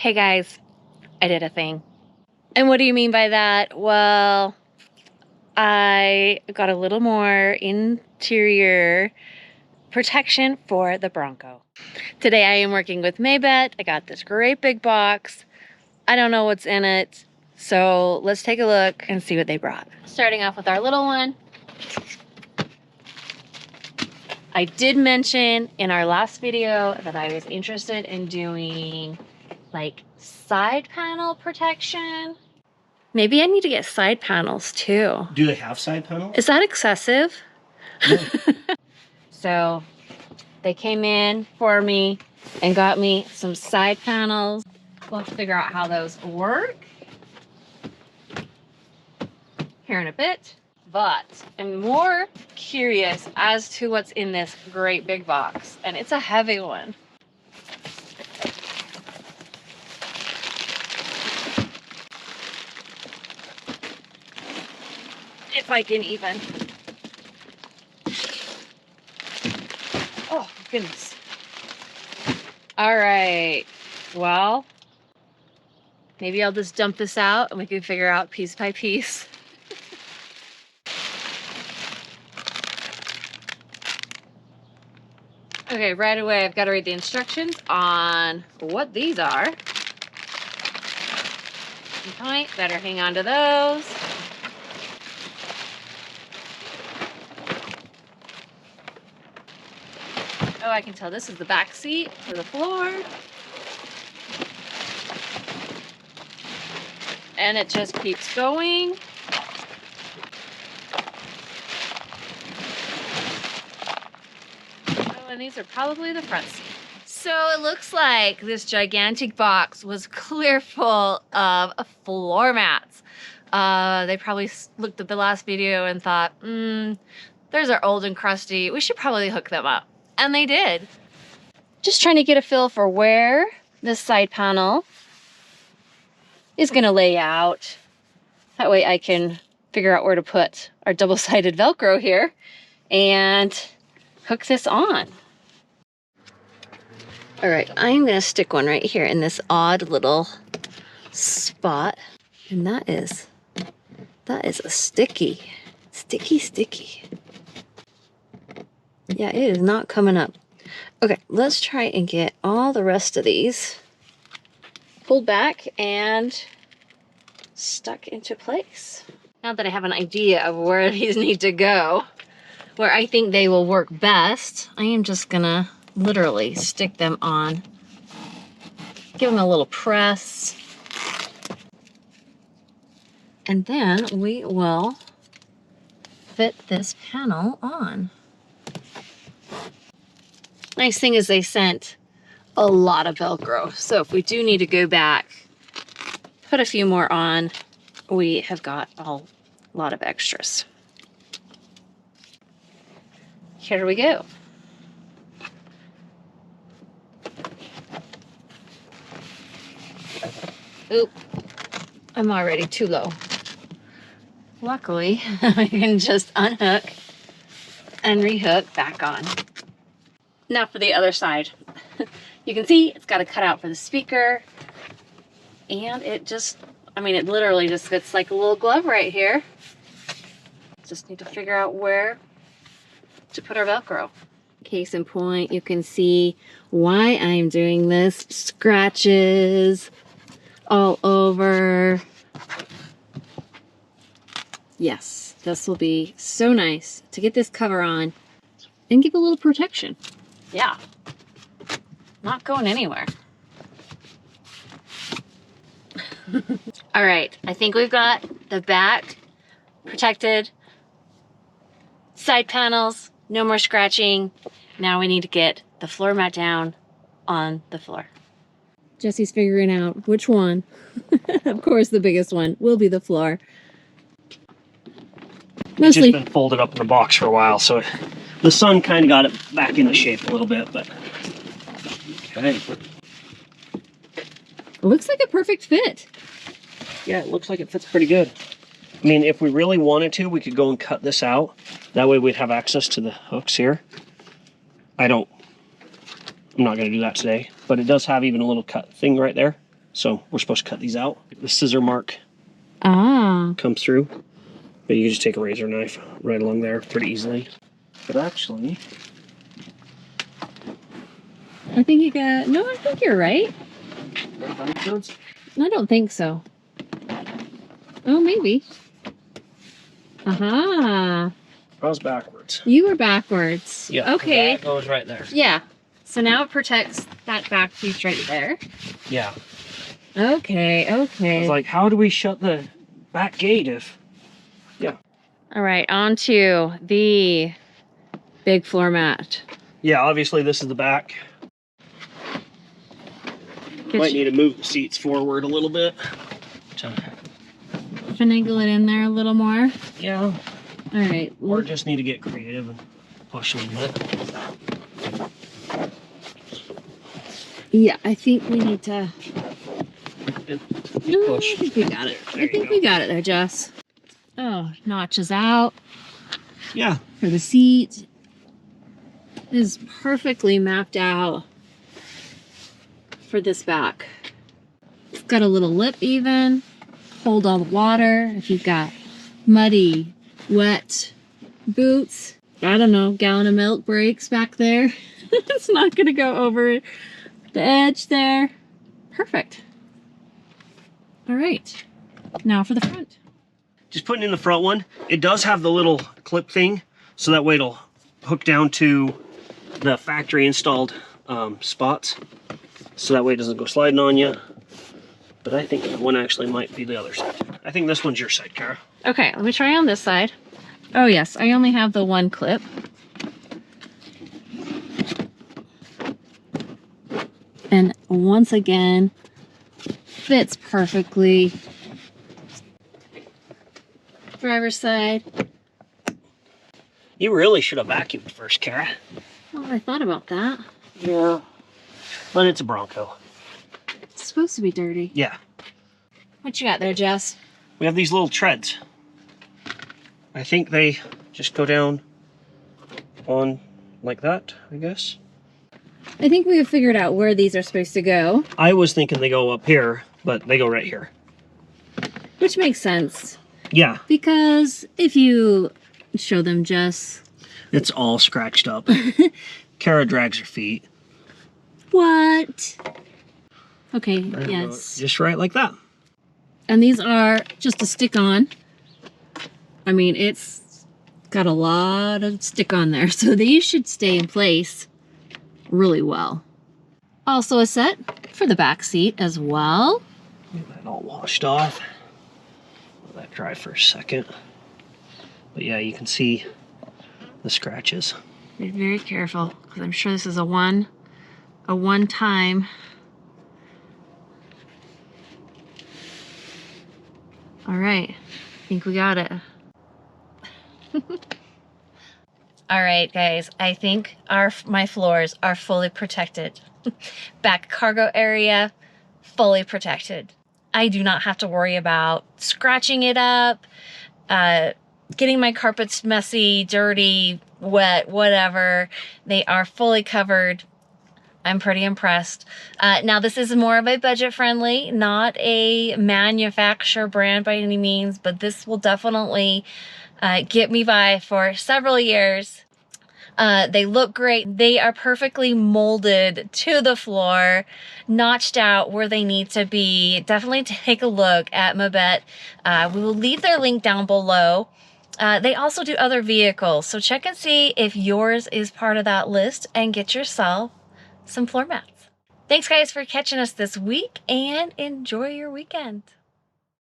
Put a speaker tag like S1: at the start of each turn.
S1: Hey guys, I did a thing. And what do you mean by that? Well, I got a little more interior protection for the Bronco. Today I am working with Mabett. I got this great big box. I don't know what's in it, so let's take a look and see what they brought. Starting off with our little one. I did mention in our last video that I was interested in doing like side panel protection. Maybe I need to get side panels too.
S2: Do they have side panels?
S1: Is that excessive?
S2: No.
S1: So they came in for me and got me some side panels. We'll have to figure out how those work here in a bit. But I'm more curious as to what's in this great big box. And it's a heavy one. If I can even. Oh, goodness. All right. Well, maybe I'll just dump this out and we can figure out piece by piece. Okay, right away, I've got to read the instructions on what these are. Okay, better hang on to those. Oh, I can tell this is the back seat for the floor. And it just keeps going. Oh, and these are probably the front seat. So it looks like this gigantic box was clear full of floor mats. They probably looked at the last video and thought, those are old and crusty. We should probably hook them up. And they did. Just trying to get a feel for where this side panel is gonna lay out. That way I can figure out where to put our double-sided Velcro here and hook this on. All right, I'm gonna stick one right here in this odd little spot. And that is a sticky. Yeah, it is not coming up. Okay, let's try and get all the rest of these pulled back and stuck into place. Now that I have an idea of where these need to go, where I think they will work best, I am just gonna literally stick them on. Give them a little press. And then we will fit this panel on. Nice thing is they sent a lot of Velcro. So if we do need to go back, put a few more on, we have got a lot of extras. Here we go. Oop, I'm already too low. Luckily, I can just unhook and rehook back on. Now for the other side. You can see it's got a cutout for the speaker. And it just, it literally just fits like a little glove right here. Just need to figure out where to put our Velcro. Case in point, you can see why I'm doing this. Scratches all over. Yes, this will be so nice to get this cover on and give a little protection. Yeah, not going anywhere. All right, I think we've got the back protected, side panels, no more scratching. Now we need to get the floor mat down on the floor. Jesse's figuring out which one. Of course, the biggest one will be the floor.
S2: It's just been folded up in the box for a while, so the sun kind of got it back into shape a little bit, but okay.
S1: It looks like a perfect fit.
S2: Yeah, it looks like it fits pretty good. I mean, if we really wanted to, we could go and cut this out. That way we'd have access to the hooks here. I'm not going to do that today, but it does have even a little cut thing right there. So we're supposed to cut these out. The scissor mark comes through, but you can just take a razor knife right along there pretty easily. But actually,
S1: I think you got, no, I think you're right.
S2: that makes sense.
S1: I don't think so. Oh, maybe. Aha.
S2: I was backwards.
S1: You were backwards.
S2: Yeah.
S1: Okay.
S2: That goes right there.
S1: Yeah. So now it protects that back piece right there.
S2: Yeah.
S1: Okay,
S2: I
S1: okay.
S2: was like, how do we shut the back gate if... Yeah.
S1: All right, on to the big floor mat.
S2: Yeah, obviously this is the back. Might need to move the seats forward a little bit.
S1: Finagle it in there a little more.
S2: Yeah.
S1: All right.
S2: Or just need to get creative and push a little bit.
S1: Yeah, I think we need to... No,
S2: Push.
S1: I think we got it.
S2: There
S1: I think we got it there, Jess. Oh, notches out
S2: Yeah.
S1: for the seat. It is perfectly mapped out for this back. It's got a little lip even. Hold all the water. If you've got muddy, wet boots, I don't know, gallon of milk breaks back there. It's not gonna go over the edge there. Perfect. All right, now for the front.
S2: Just putting in the front one. It does have the little clip thing, so that way it'll hook down to the factory installed spots. So that way it doesn't go sliding on you. But I think that one actually might be the other side. I think this one's your side, Kara.
S1: Okay, let me try on this side. Oh yes, I only have the one clip. And once again, fits perfectly. Driver's side.
S2: You really should have vacuumed first, Kara.
S1: Oh, I thought about that.
S2: Yeah. But it's a Bronco.
S1: It's supposed to be dirty.
S2: Yeah.
S1: What you got there, Jess?
S2: We have these little treads. I think they just go down on like that, I guess.
S1: I think we have figured out where these are supposed to go.
S2: I was thinking they go up here, but they go right here.
S1: Which makes sense.
S2: Yeah.
S1: Because if you show them, Jess.
S2: It's all scratched up. Kara drags her feet.
S1: What? Okay,
S2: And
S1: yes.
S2: just right like that.
S1: And these are just a stick on. I mean, it's got a lot of stick on there, so these should stay in place really well. Also a set for the back seat as well.
S2: Get that all washed off. Let that dry for a second. But yeah, you can see the scratches.
S1: Be very careful, because I'm sure this is a one time. All right, I think we got it. All right, guys, I think my floors are fully protected. Back cargo area, fully protected. I do not have to worry about scratching it up, getting my carpets messy, dirty, wet, whatever. They are fully covered. I'm pretty impressed. Now, this is more of a budget-friendly, not a manufacturer brand by any means, but this will definitely get me by for several years. They look great. They are perfectly molded to the floor, notched out where they need to be. Definitely take a look at Mabett. We will leave their link down below. They also do other vehicles, so check and see if yours is part of that list and get yourself some floor mats. Thanks, guys, for catching us this week, and enjoy your weekend.